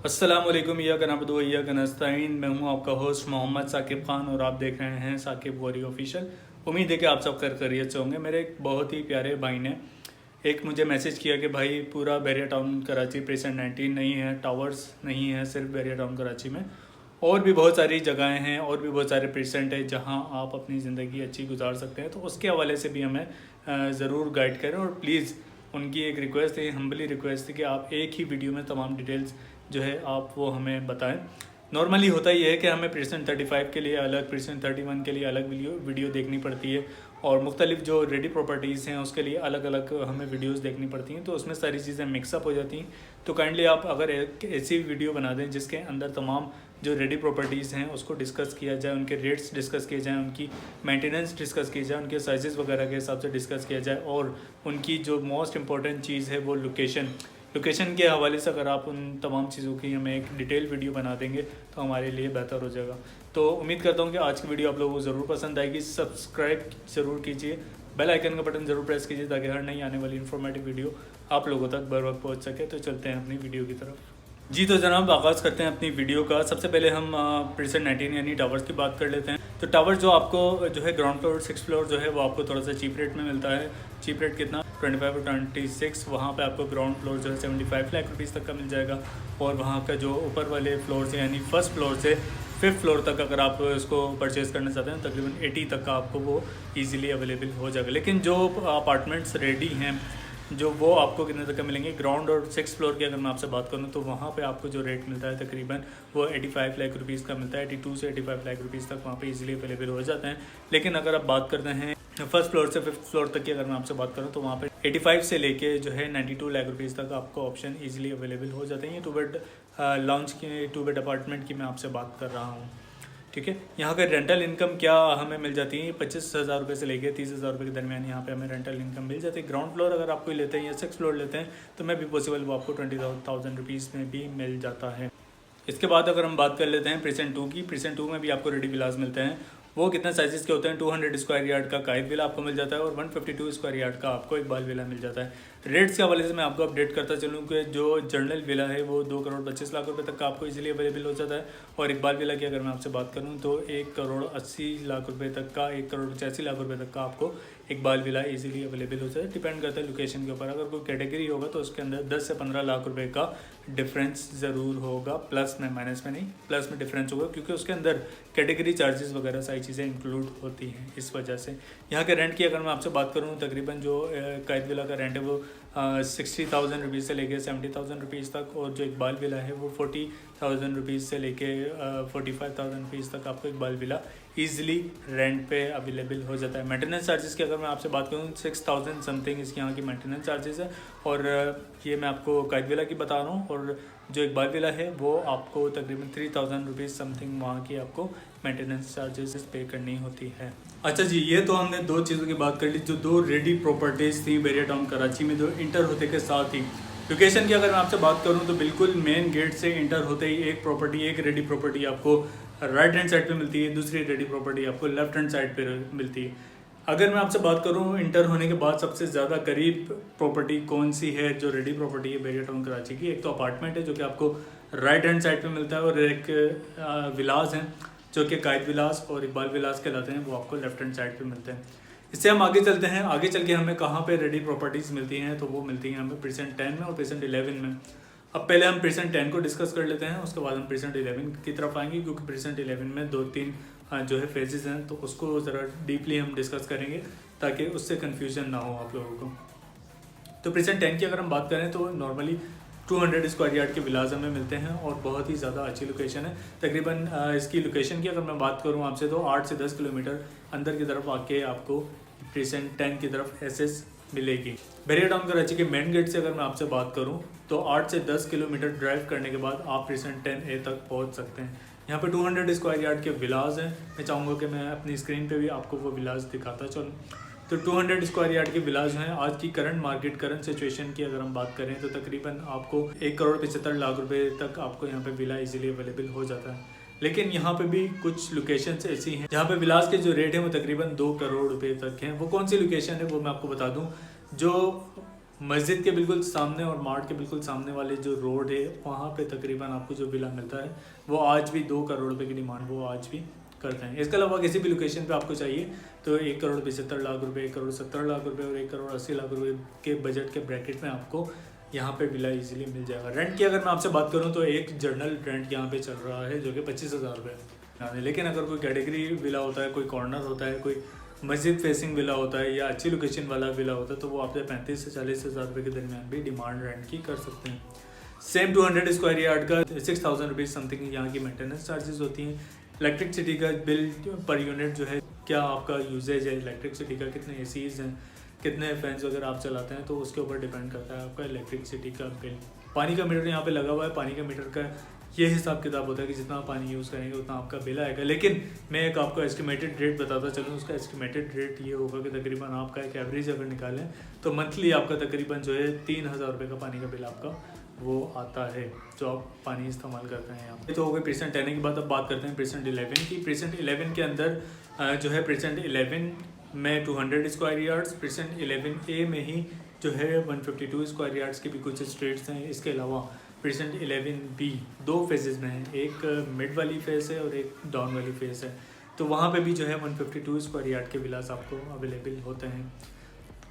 अस्सलाम वालेकुम या कनाबदो या कनस्ताइन। मैं हूं आपका होस्ट मोहम्मद साकिब खान और आप देख रहे हैं साकिब वॉरी ऑफिशियल। उम्मीद है कि आप सब खैरियत से होंगे। मेरे एक बहुत ही प्यारे भाई ने एक मुझे मैसेज किया कि भाई पूरा बैरिया टाउन कराची प्रेजेंट 19 नहीं है, टावर्स नहीं है, सिर्फ बैरिया टाउन कराची में और भी बहुत सारी जगहें हैं और भी बहुत सारे प्रेजेंट है जहां आप अपनी ज़िंदगी अच्छी गुजार सकते हैं। तो उसके हवाले से भी हमें ज़रूर गाइड करें और प्लीज़ उनकी एक रिक्वेस्ट है, हम्बली रिक्वेस्ट है कि आप एक ही वीडियो में तमाम डिटेल्स जो है आप वो हमें बताएं। नॉर्मली होता ही है कि हमें प्रेजेंट 35 के लिए अलग, प्रेजेंट 31 के लिए अलग वीडियो देखनी पड़ती है और मुख्तलिफ जो रेडी प्रॉपर्टीज़ हैं उसके लिए अलग अलग हमें वीडियोस देखनी पड़ती हैं, तो उसमें सारी चीज़ें मिक्सअप हो जाती हैं। तो काइंडली आप अगर एक ऐसी वीडियो बना दें जिसके अंदर तमाम जो रेडी प्रॉपर्टीज़ हैं उसको डिस्कस किया जाए, उनके रेट्स डिस्कस किए जाएँ, उनकी मेंटेनेंस डिस्कस की जाए, उनके साइजेस वगैरह के हिसाब से डिस्कस किया जाए और उनकी जो मोस्ट इंपॉर्टेंट चीज़ है वो लोकेशन के हवाले से अगर आप उन तमाम चीज़ों की हमें एक डिटेल वीडियो बना देंगे तो हमारे लिए बेहतर हो जाएगा। तो उम्मीद करता हूँ कि आज की वीडियो आप लोगों को ज़रूर पसंद आएगी। सब्सक्राइब ज़रूर कीजिए, बेल आइकन का बटन ज़रूर प्रेस कीजिए ताकि हर नई आने वाली इन्फॉर्मेटिव वीडियो आप लोगों तक बर वक्त पहुँच सके। तो चलते हैं अपनी वीडियो की तरफ। जी तो जनाब आगाज़ करते हैं अपनी वीडियो का। सबसे पहले हम प्रेजेंट 19 यानी टावर्स की बात कर लेते हैं। तो टावर जो आपको जो है ग्राउंड फ्लोर 6 फ्लोर जो है वो आपको थोड़ा सा चीप रेट में मिलता है। चीप रेट कितना 25 और 26, वहाँ पे आपको ग्राउंड फ्लोर जो है 75 लाख रुपीज़ तक का मिल जाएगा और वहाँ का जो ऊपर वाले फ्लोर से यानी फर्स्ट फ्लोर से 5th फ्लोर तक अगर आप इसको परचेज़ करना चाहते हैं तकरीबन 80 तक का आपको वो ईज़िली अवेलेबल हो जाएगा। लेकिन जो अपार्टमेंट्स रेडी हैं जो वो आपको कितने तक का मिलेंगे, ग्राउंड और 6 फ्लोर की अगर मैं आपसे बात करूं तो वहाँ पे आपको जो रेट मिलता है तकरीबन वो 85 लाख रुपीज़ का मिलता है। 82 से 85 लाख रुपीज़ तक वहाँ पे इजीली अवेलेबल हो जाते हैं। लेकिन अगर आप बात करते हैं फर्स्ट फ्लोर से 5th फ्लोर तक की अगर मैं आपसे बात करूँ तो वहाँ पे 85 से लेके जो है 92 लाख रुपीज़ तक आपको ऑप्शन ईजिली अवेलेबल हो जाते हैं। ये 2 बेड लॉन्च की 2 बेड अपार्टमेंट की मैं आपसे बात कर रहा हूँ, ठीक है। यहाँ का रेंटल इनकम क्या हमें मिल जाती है 25,000 रुपये से लेकर 30,000 रुपये के दरमियान यहाँ पे हमें रेंटल इनकम मिल जाती है। ग्राउंड फ्लोर अगर आपको लेते हैं या 6 फ्लोर लेते हैं तो मैं भी पॉसिबल वो आपको 20,000 रुपीज़ में भी मिल जाता है। इसके बाद अगर हम बात कर लेते हैं प्रेजेंट 2 की, प्रेजेंट 2 में भी आपको रेडी विलास मिलते हैं। वो कितने साइजेस के होते हैं 200 स्क्वायर यार्ड का कायद विला आपको मिल जाता है और 152 स्क्वायर यार्ड का आपको इकबाल विला मिल जाता है। रेट्स के हवाले से मैं आपको अपडेट करता चलूँ कि जो जनरल विला है वो 2 करोड़ 25 लाख रुपए तक का आपको इजीली अवेलेबल हो जाता है और इकबाल विला की अगर मैं आपसे बात करूँ तो 1 करोड़ 80 लाख रुपए तक का, 1 करोड़ 85 लाख रुपए तक का आपको इकबाल विला इजीली अवेलेबल हो जाता है। डिपेंड करता है लोकेशन के ऊपर। अगर कोई कैटेगरी होगा तो उसके अंदर 10 से 15 लाख रुपए का डिफरेंस ज़रूर होगा, प्लस में, माइनस में नहीं, प्लस में डिफरेंस होगा क्योंकि उसके अंदर कैटेगरी चार्जेस वगैरह सारी चीज़ें इंक्लूड होती हैं। इस वजह से यहाँ के रेंट की अगर मैं आपसे बात करूँ तकरीबन जो कायद विला का रेंट है वो 60,000 रुपीज़ से लेके 70,000 रुपीज़ तक और जो इकबाल विला है वो 40,000 रुपीज़ से लेके 45,000 रुपीज़ तक आपको इकबाल विला ईजिली रेंट पे अवेलेबल हो जाता है। मेंटेनेंस चार्जेस की अगर मैं आपसे बात करूँ 6,000 समथिंग इसकी यहाँ की मेंटेनेंस चार्जेस है और ये मैं आपको कायद विला की बता रहा हूँ और जो इकबाल विला है वो आपको तकरीबन 3,000 रुपीज़ समथिंग वहाँ की आपको मेंटेनेंस चार्जेस पे करनी होती है। अच्छा जी, ये तो हमने 2 चीज़ों की बात कर ली जो 2 रेडी प्रॉपर्टीज़ थी बैरिया टाउन कराची में जो इंटर होते के साथ ही। लोकेशन की अगर मैं आपसे बात करूं तो बिल्कुल मेन गेट से इंटर होते ही एक रेडी प्रॉपर्टी आपको राइट हैंड साइड पे मिलती है, दूसरी रेडी प्रॉपर्टी आपको लेफ्ट हैंड साइड पे मिलती है। अगर मैं आपसे बात करूं इंटर होने के बाद सबसे ज़्यादा करीब प्रॉपर्टी कौन सी है जो रेडी प्रॉपर्टी है बैरिया टाउन कराची की, एक तो अपार्टमेंट है जो कि आपको राइट हैंड साइड पे मिलता है और एक विलास हैं जो कि कायद विलास और इकबाल विलास कहलाते हैं, वो आपको लेफ्ट हैंड साइड पे मिलते हैं। इससे हम आगे चलते हैं। आगे चल के हमें कहाँ पे रेडी प्रॉपर्टीज़ मिलती हैं तो वो मिलती हैं हमें प्रेजेंट 10 में और प्रेजेंट 11 में। अब पहले हम प्रेजेंट 10 को डिस्कस कर लेते हैं, उसके बाद हम प्रेजेंट 11 की तरफ आएंगे क्योंकि प्रेजेंट 11 में 2-3 जो है फेजेस हैं तो उसको ज़रा डीपली हम डिस्कस करेंगे ताकि उससे कन्फ्यूजन ना हो आप लोगों को। तो प्रेजेंट 10 की अगर हम बात करें तो नॉर्मली 200 स्क्वायर यार्ड के विलास हमें मिलते हैं और बहुत ही ज़्यादा अच्छी लोकेशन है। तकरीबन इसकी लोकेशन की अगर मैं बात करूँ आपसे तो 8 से 10 किलोमीटर अंदर की तरफ आके आपको प्रेजेंट 10 की तरफ एसेस मिलेगी। बैरिया टाउन कराची के मेन गेट से अगर मैं आपसे बात करूं तो 8 से 10 किलोमीटर ड्राइव करने के बाद आप प्रेजेंट 10A तक पहुंच सकते हैं। यहाँ पे 200 स्क्वायर यार्ड के विलास हैं। मैं चाहूँगा कि मैं अपनी स्क्रीन पे भी आपको वो विलास दिखाता चलूँ। तो 200 स्क्वायर यार्ड के विलास हैं। आज की करंट सिचुएशन की अगर हम बात करें तो तकरीबन आपको 1 करोड़ 75 लाख रुपए तक आपको यहाँ पे विला इजीली अवेलेबल हो जाता है। लेकिन यहाँ पे भी कुछ लोकेशंस ऐसी हैं जहाँ पे विलास के जो रेट हैं वो तकरीबन 2 करोड़ रुपए तक हैं। वो कौन सी लोकेशन है वो मैं आपको बता दूँ। जो मस्जिद के बिल्कुल सामने और मार्ट के बिल्कुल सामने वाले जो रोड है वहाँ पे तकरीबन आपको जो विला मिलता है वो आज भी 2 करोड़ रुपए की डिमांड वो आज भी करते हैं। इसके अलावा किसी भी लोकेशन पे आपको चाहिए तो 1,75,00,000 रुपये, 1,70,00,000 रुपये और 1,80,00,000 रुपये के बजट के ब्रैकेट में आपको यहाँ पे विला इजीली मिल जाएगा। रेंट की अगर मैं आपसे बात करूँ तो एक जर्नल रेंट यहाँ पे चल रहा है जो कि 25,000 रुपये। लेकिन अगर कोई कैटेगरी विला होता है, कोई कॉर्नर होता है, कोई मस्जिद फेसिंग विला होता है या अच्छी लोकेशन वाला विला होता है तो वो आपसे 35 से 40,000 रुपये के दरमियान भी डिमांड रेंट की कर सकते हैं। सेम 200 स्क्वायर यार्ड का 6,000 रुपीज़ समथिंग यहाँ की मेंटेनेंस चार्जेस होती हैं। इलेक्ट्रिसिटी का बिल पर यूनिट जो है, क्या आपका यूजेज है इलेक्ट्रिसिटी का, कितने एसीज हैं, कितने फैंस वगैरह आप चलाते हैं, तो उसके ऊपर डिपेंड करता है आपका इलेक्ट्रिसिटी का बिल। पानी का मीटर यहाँ पे लगा हुआ है, पानी का मीटर का ये हिसाब किताब होता है कि जितना पानी यूज़ करेंगे उतना आपका बिल आएगा। लेकिन मैं एक आपको एस्टिमेटेड रेट बताता चलूँ, उसका एस्टिमेटेड रेट ये होगा कि तकरीबन आपका एक एवरेज अगर निकालें तो मंथली आपका तकरीबन जो है 3,000 रुपये का पानी का बिल आपका वो आता है जो आप पानी इस्तेमाल करते हैं यहाँ पे। तो हो गई प्रेसेंट 10 की बात। अब बात करते हैं प्रेसेंट 11 की। प्रेसेंट 11 के अंदर जो है प्रेसेंट 11 में 200 स्क्वायर यार्ड्स, प्रेसेंट 11A में ही जो है 152 स्क्वायर यार्ड्स के भी कुछ स्ट्रीट्स हैं। इसके अलावा प्रेसेंट 11B 2 फेजेस में है, एक मिड वाली फेस है और एक डाउन वाली फेस है। तो वहाँ पे भी जो है 152 स्क्वायर यार्ड के विलास आपको अवेलेबल होते हैं।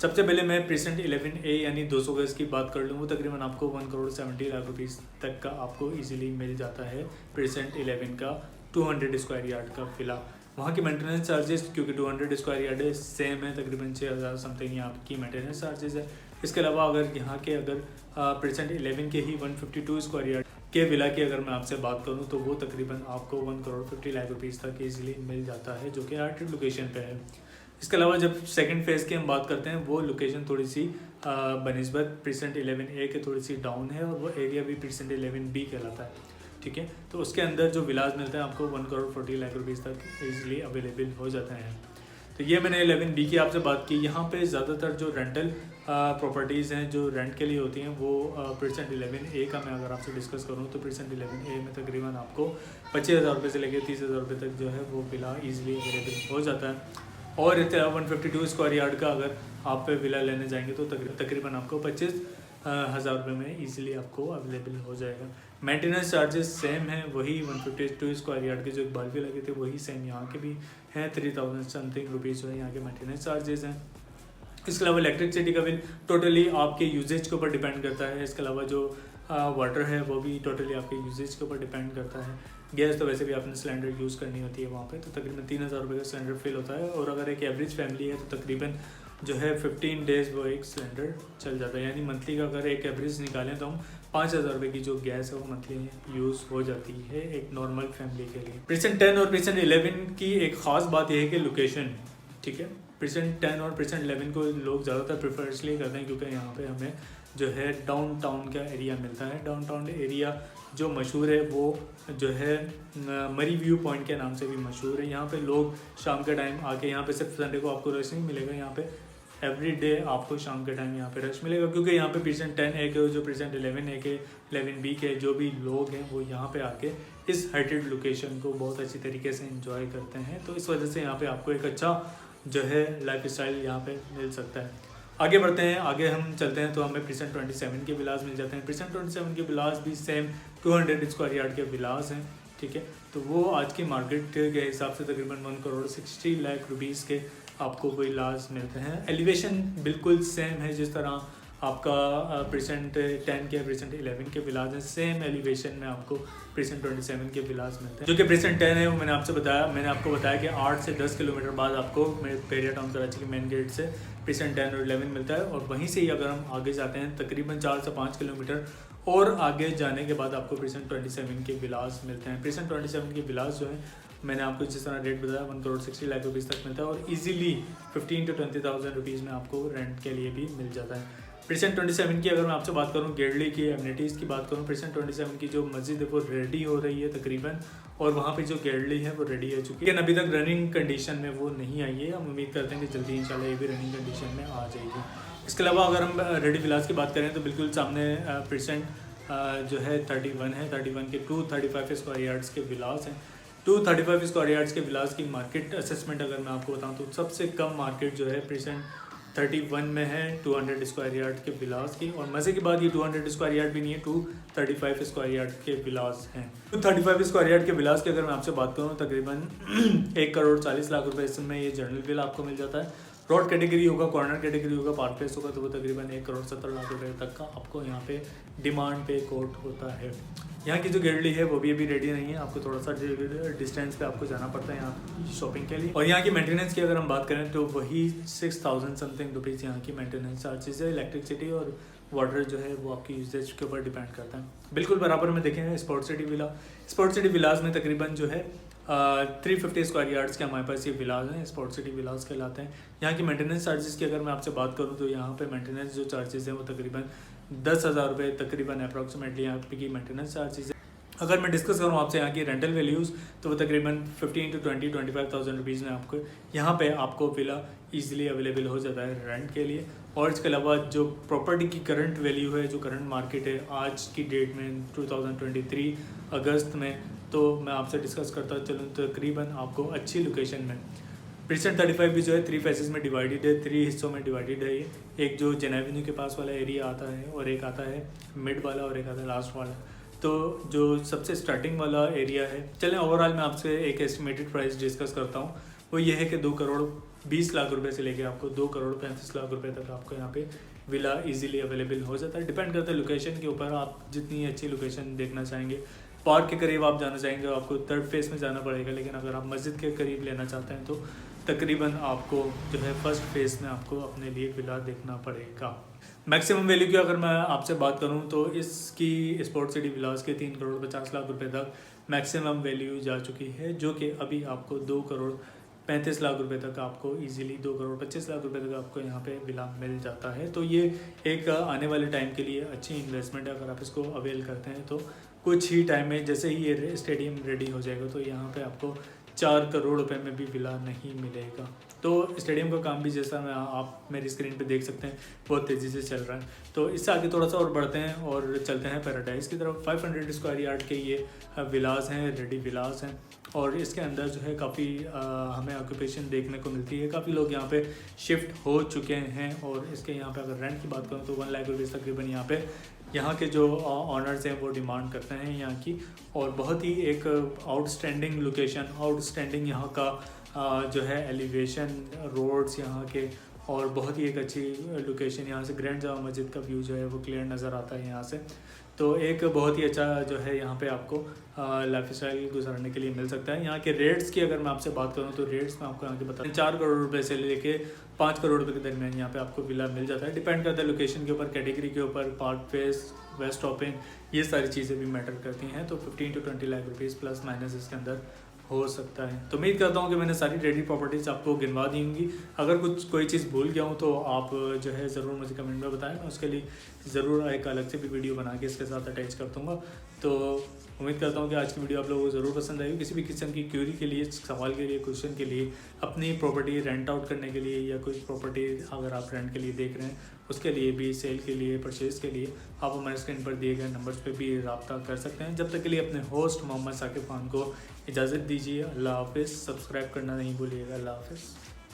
सबसे पहले मैं प्रेसेंट 11A यानी 200 गज की बात कर लूँ, वो तकरीबन आपको 1,70,00,000 रुपीज़ तक का आपको इजीली मिल जाता है। प्रेसेंट 11 का 200 स्क्वायर यार्ड का विला। वहाँ की मेंटेनेंस चार्जेस क्योंकि 200 स्क्वायर यार्ड है सेम है, तकरीबन 6,000 समथिंग यहाँ की मेंटेनेंस चार्जेस है। इसके अलावा अगर यहाँ के अगर प्रेसेंट 11 के ही 152 स्क्वायर यार्ड के विला की अगर मैं आपसे बात करूँ तो वो तकरीबन आपको 1,50,00,000 रुपीज़ तक इजीली मिल जाता है, जो कि आर्टेड लोकेशन पे है। इसके अलावा जब सेकंड फेज़ की हम बात करते हैं वो लोकेशन थोड़ी सी बनिस्बत प्रेसेंट 11A के थोड़ी सी डाउन है और वो एरिया भी प्रेसेंट 11B कहलाता है, ठीक है। तो उसके अंदर जो विलास मिलते हैं आपको 1,40,00,000 रुपीज़ तक इजीली अवेलेबल हो जाते हैं। तो ये मैंने 11B की आपसे बात की। यहाँ पे ज़्यादातर जो रेंटल प्रॉपर्टीज़ हैं जो रेंट के लिए होती हैं वो प्रेसेंट 11A का मैं अगर आपसे डिस्कस करूँ तो प्रेसेंट 11A में तकरीबन आपको 25,000 रुपये से लेकर 30,000 रुपये तक जो है वो विला ईजिली अवेलेबल हो जाता है। और 152 स्क्वायर यार्ड का अगर आप विला लेने जाएंगे तो तकरीबन आपको 25,000 रुपये में ईजिली आपको अवेलेबल हो जाएगा। मेंटेनेंस चार्जेस सेम है, वही 152 स्क्वायर यार्ड के जो इकबाल भी लगे थे वही सेम यहाँ के भी हैं। 3,000 समथिंग रुपीज़ जो है यहाँ के मेंटेनेंस चार्जेस हैं। इसके अलावा इलेक्ट्रिसिटी का बिल टोटली आपके यूजेज के ऊपर डिपेंड करता है। इसके अलावा जो वाटर है वो भी टोटली आपके यूजेज के ऊपर डिपेंड करता है। गैस तो वैसे भी आपने सिलेंडर यूज़ करनी होती है वहाँ पे, तो तकरीबन 3,000 रुपये का सिलेंडर फिल होता है। और अगर एक एवरेज फैमिली है तो तकरीबन जो है 15 डेज़ वो एक सिलेंडर चल जाता है। यानी मंथली का अगर एक एवरेज निकालें तो हम 5,000 रुपये की जो गैस है वो मंथली यूज़ हो जाती है एक नॉर्मल फैमिली के लिए। प्रेसेंट 10 और प्रेसेंट 11 की एक ख़ास बात यह है कि लोकेशन, ठीक है। प्रेसेंट 10 और प्रेसेंट 11 को लोग ज़्यादातर प्रेफर इसलिए करते हैं क्योंकि यहाँ पे हमें जो है डाउन टाउन का एरिया मिलता है। डाउन टाउन एरिया जो मशहूर है वो जो है मरी व्यू पॉइंट के नाम से भी मशहूर है। यहाँ पे लोग शाम के टाइम आके, यहाँ पे सिर्फ संडे को आपको रश नहीं मिलेगा, यहाँ पे एवरी डे आपको शाम के टाइम यहाँ पे रश मिलेगा क्योंकि यहाँ पे प्रेसेंट 10A के जो प्रेसेंट 11A के 11B के जो भी लोग हैं वो यहाँ पे आके इस हाइटेड लोकेशन को बहुत अच्छी तरीके से एंजॉय करते हैं। तो इस वजह से यहाँ पे आपको एक अच्छा जो है लाइफ स्टाइल यहाँ पे मिल सकता है। आगे बढ़ते हैं, आगे हम चलते हैं तो हमें प्रेसेंट 27 के विलास मिल जाते हैं। प्रेसेंट 27 के विलास भी सेम 200 स्क्वायर यार्ड के विलास हैं, ठीक है। तो वो आज की मार्केट के हिसाब से तकरीबन 1,60,00,000 रुपीज़ के आपको विलास मिलते हैं। एलिवेशन बिल्कुल सेम है जिस तरह आपका प्रेसेंट 10 के प्रेसेंट 11 के विलास हैं, सेम एलिवेशन में आपको प्रेसेंट 27 के विलास मिलते हैं। जो कि प्रेसेंट 10 है वो मैंने आपको बताया कि 8 से 10 किलोमीटर बाद आपको पेरिया टाउन कराची के मेन गेट से प्रेसेंट 10 और 11 मिलता है। और वहीं से ही अगर हम आगे जाते हैं तकरीबन 4 से 5 किलोमीटर और आगे जाने के बाद आपको प्रेसेंट 27 के विलास मिलते हैं। प्रेसेंट 27 के विलास जो हैं मैंने आपको जिस तरह रेट बताया 1,60,00,000 रुपीज़ तक मिलता है और इजीली 15,000 to 20,000 रुपीज़ में आपको रेंट के लिए भी मिल जाता है। प्रेसेंट 27 की अगर मैं आपसे बात करूं, गेडली की एमिनिटीज़ की बात करूं, प्रेसेंट 27 की जो मस्जिद है वो रेडी हो रही है तकरीबन, और वहाँ पे जो गेडली है वो रेडी हो चुकी है, लेकिन अभी तक रनिंग कंडीशन में वो नहीं आई है। हम उम्मीद करते हैं कि जल्दी इंशाल्लाह ये भी रनिंग कंडीशन में आ जाएगी। इसके अलावा अगर हम रेडी विलास की बात करें तो बिल्कुल सामने प्रेसेंट जो है 31 है, 31 के 235 स्क्वायर यार्ड्स के विलास हैं। 235 स्क्वायर यार्ड्स के विलास की मार्केट असेसमेंट अगर मैं आपको बताऊं तो सबसे कम मार्केट जो है प्रेसेंट 31 में है 200 स्क्वायर यार्ड के विलास की। और मज़े की बात ये 200 स्क्वायर यार्ड भी नहीं है, 235 स्क्वायर यार्ड के विलास हैं। 235 स्क्वायर यार्ड के विलास की अगर मैं आपसे बात करूँ तकरीबन 1,40,00,000 रुपये इसमें ये जनरल विला आपको मिल जाता है। रोड कैटेगरी होगा, कॉर्नर कैटेगरी होगा, पार्क प्लेस होगा तो वो तकरीबन 1,70,00,000 रुपये तक का आपको यहाँ पे डिमांड पे कोट होता है। यहाँ की जो गेरली है वो भी अभी रेडी नहीं है, आपको थोड़ा सा डिस्टेंस पे आपको जाना पड़ता है यहाँ शॉपिंग के लिए। और यहाँ की मेंटेनेंस की अगर हम बात करें तो वही 6,000 समथिंग रुपीज़ यहाँ की मेंटेनेंस चार्जेस है। इलेक्ट्रिसिटी और वाटर जो है वो आपकी यूजेज के ऊपर डिपेंड करता है। बिल्कुल बराबर में देखें sport city villa, sport city villas में तकरीबन जो है 350 स्क्वायर यार्ड्स के हमारे पास ये विलास हैं, स्पोर्ट सिटी विलास कहलाते हैं। यहाँ की मेंटेनेंस चार्जेस की अगर मैं आपसे बात करूँ तो यहाँ पे मेंटेनेंस जो चार्जेस हैं वो तकरीबन 10,000 रुपये तकरीबन अप्रॉक्सीमेटली यहाँ पे की मेंटेनेंस चार्जेस है। अगर मैं डिस्कस करूँ आपसे यहाँ की रेंटल वैल्यूज़ तो वो तकरीबन 15 to 25,000 रुपीज़ में आपको यहाँ पे आपको विला इजीली अवेलेबल हो जाता है रेंट के लिए। और इसके अलावा जो प्रॉपर्टी की करंट वैल्यू है, जो करंट मार्केट है आज की डेट में 2023 अगस्त में, तो मैं आपसे डिस्कस करता चलूँ तकरीबन आपको अच्छी लोकेशन में प्रीसेंट 35 भी जो है 3 फेजेस में डिवाइडेड है, 3 हिस्सों में डिवाइडेड है। ये एक जो जेन एवेन्यू के पास वाला एरिया आता है और एक आता है मिड वाला और एक आता है लास्ट वाला। तो जो सबसे स्टार्टिंग वाला एरिया है, चलें ओवरऑल मैं आपसे एक एस्टिमेटेड प्राइस डिस्कस करता हूँ। वो ये है कि 2,20,00,000 रुपये से लेके आपको 2,35,00,000 रुपये तक आपको यहाँ पे विला इजीली अवेलेबल हो जाता है। डिपेंड करता है लोकेशन के ऊपर, आप जितनी अच्छी लोकेशन देखना चाहेंगे। पार्क के करीब आप जाना चाहेंगे तो आपको 3rd फेस में जाना पड़ेगा, लेकिन अगर आप मस्जिद के करीब लेना चाहते हैं तो तकरीबन आपको जो है 1st फेस में आपको अपने लिए विला देखना पड़ेगा। मैक्सिमम वैल्यू की अगर मैं आपसे बात करूं तो इसकी स्पोर्ट सिटी विलास के 3,50,00,000 रुपये तक मैक्सिमम वैल्यू जा चुकी है, जो कि अभी आपको 2,35,00,000 रुपये तक आपको इजीली 2,25,00,000 रुपये तक आपको यहाँ पे विला मिल जाता है। तो ये एक आने वाले टाइम के लिए अच्छी इन्वेस्टमेंट है। अगर आप इसको अवेल करते हैं तो कुछ ही टाइम में जैसे ही ये स्टेडियम रेडी हो जाएगा तो यहाँ पे आपको 4 करोड़ रुपए में भी विला नहीं मिलेगा। तो स्टेडियम का काम भी जैसा मैं आप मेरी स्क्रीन पे देख सकते हैं बहुत तेज़ी से चल रहा है। तो इससे आगे थोड़ा सा और बढ़ते हैं और चलते हैं पैराडाइज की तरफ। 500 स्क्वायर यार्ड के ये विलास हैं, रेडी विलास हैं और इसके अंदर जो है काफ़ी हमें ऑक्यूपेशन देखने को मिलती है। काफ़ी लोग यहाँ पे शिफ्ट हो चुके हैं और इसके यहाँ पे अगर रेंट की बात करूँ तो 1 लाख रुपीज़ तकरीबन यहाँ के जो ऑनर्स हैं वो डिमांड करते हैं यहाँ की। और बहुत ही एक आउटस्टैंडिंग लोकेशन, आउटस्टैंडिंग यहाँ का जो है एलिवेशन, रोड्स यहाँ के, और बहुत ही एक अच्छी लोकेशन। यहाँ से ग्रैंड जामा मस्जिद का व्यू जो है वो क्लियर नज़र आता है यहाँ से। तो एक बहुत ही अच्छा जो है यहाँ पे आपको लाइफ स्टाइल गुजारने के लिए मिल सकता है। यहाँ के रेट्स की अगर मैं आपसे बात करूँ तो रेट्स में आपको यहाँ के बता 4 करोड़ रुपए से लेके 5 करोड़ रुपए के दरमियान यहाँ पे आपको विला मिल जाता है। डिपेंड करता है लोकेशन के ऊपर, कैटेगरी के ऊपर, पार्क फेस, वेस्ट टॉपिंग, ये सारी चीज़ें भी मैटर करती हैं। तो 15 to 20 lakh rupees plus minus इसके अंदर हो सकता है। तो उम्मीद करता हूँ कि मैंने सारी रेडी प्रॉपर्टीज़ आपको गिनवा दी होंगी। अगर कोई चीज़ भूल गया हूँ तो आप जो है ज़रूर मुझे कमेंट में बताएं, मैं उसके लिए ज़रूर एक अलग से भी वीडियो बना के इसके साथ अटैच कर दूँगा। तो उम्मीद करता हूँ कि आज की वीडियो आप लोगों को ज़रूर पसंद आएगी। किसी भी किस्म की क्यूरी के लिए, सवाल के लिए, क्वेश्चन के लिए, अपनी प्रॉपर्टी रेंट आउट करने के लिए या कोई प्रॉपर्टी अगर आप रेंट के लिए देख रहे हैं उसके लिए भी, सेल के लिए, परचेज़ के लिए, आप हमारे स्क्रीन पर दिए गए नंबर्स पे भी रब्ता कर सकते हैं। जब तक के लिए अपने होस्ट मोहम्मद साकिब खान को इजाज़त दीजिए। अल्लाह हाफ़िज़। सब्सक्राइब करना नहीं भूलिएगा। अल्लाह हाफ़िज़।